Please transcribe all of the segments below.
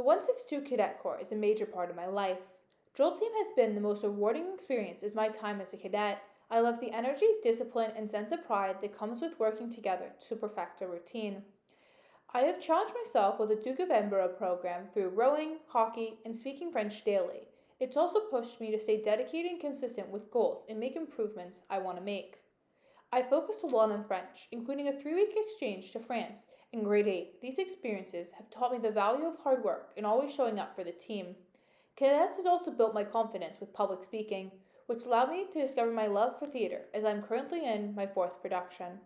162 Cadet Corps is a major part of my life. Drill team has been the most rewarding experience as my time as a cadet. I love the energy, discipline, and sense of pride that comes with working together to perfect a routine. I have challenged myself with the Duke of Edinburgh program through rowing, hockey, and speaking French daily. It's also pushed me to stay dedicated and consistent with goals and make improvements I want to make. I focused a lot on French, including a 3-week exchange to France in grade 8. These experiences have taught me the value of hard work and always showing up for the team. Cadets has also built my confidence with public speaking, which allowed me to discover my love for theater as I'm currently in my 4th production.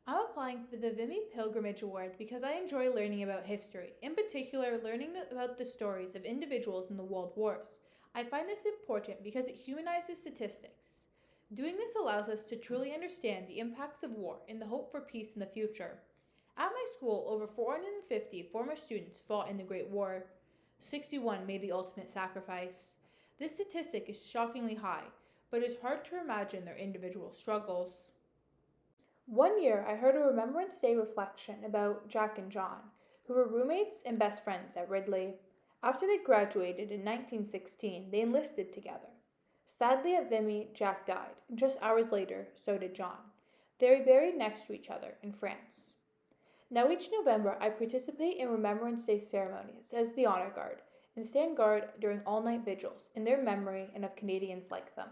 I'm applying for the Vimy Pilgrimage Award because I enjoy learning about history, in particular learning about the stories of individuals in the world wars. I find this important because it humanizes statistics. Doing this allows us to truly understand the impacts of war and the hope for peace in the future. At my school, over 450 former students fought in the Great War. 61 made the ultimate sacrifice. This statistic is shockingly high, but it's hard to imagine their individual struggles. One year, I heard a Remembrance Day reflection about Jack and John, who were roommates and best friends at Ridley. After they graduated in 1916, they enlisted together. Sadly, at Vimy, Jack died, and just hours later, so did John. They were buried next to each other in France. Now each November, I participate in Remembrance Day ceremonies as the honor guard and stand guard during all-night vigils in their memory and of Canadians like them.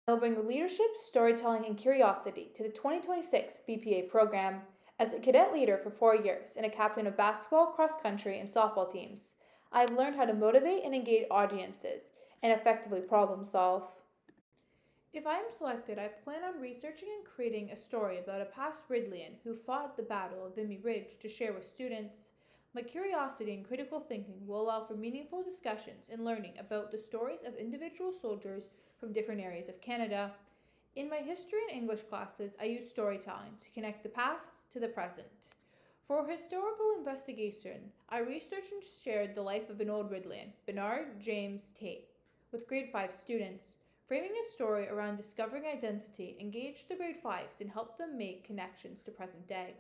I will bring leadership, storytelling, and curiosity to the 2026 VPA program. As a cadet leader for 4 years and a captain of basketball, cross-country, and softball teams, I have learned how to motivate and engage audiences and effectively problem solve. If I am selected, I plan on researching and creating a story about a past Ridleyan who fought at the Battle of Vimy Ridge to share with students. My curiosity and critical thinking will allow for meaningful discussions and learning about the stories of individual soldiers from different areas of Canada. In my history and English classes, I use storytelling to connect the past to the present. For historical investigation, I researched and shared the life of an old Ridleyan, Bernard James Tate, with grade 5 students. Framing a story around discovering identity engaged the grade 5s and helped them make connections to present day.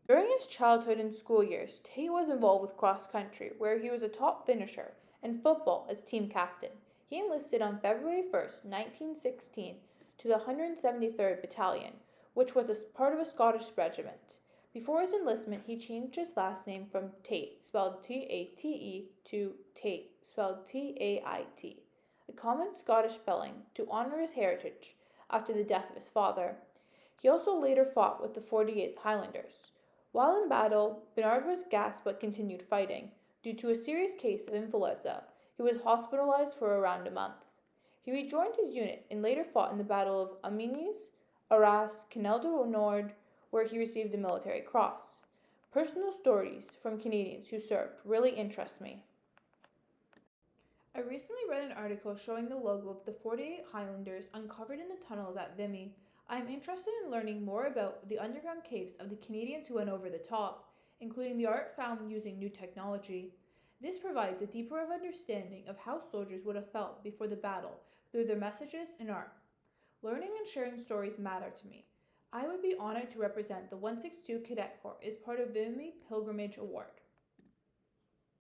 During his childhood and school years, Tate was involved with cross country, where he was a top finisher, and football as team captain. He enlisted on February 1st, 1916, to the 173rd Battalion, which was a part of a Scottish regiment. Before his enlistment, he changed his last name from Tate, spelled T-A-T-E, to Tait, spelled T-A-I-T, a common Scottish spelling, to honor his heritage after the death of his father. He also later fought with the 48th Highlanders. While in battle, Bernard was gassed but continued fighting. Due to a serious case of influenza, he was hospitalized for around a month. He rejoined his unit and later fought in the Battle of Amiens, Arras, Canal du Nord, where he received a military cross. Personal stories from Canadians who served really interest me. I recently read an article showing the logo of the 48 Highlanders uncovered in the tunnels at Vimy. I am interested in learning more about the underground caves of the Canadians who went over the top, including the art found using new technology. This provides a deeper understanding of how soldiers would have felt before the battle through their messages and art. Learning and sharing stories matter to me. I would be honored to represent the 162 Cadet Corps as part of Vimy Pilgrimage Award.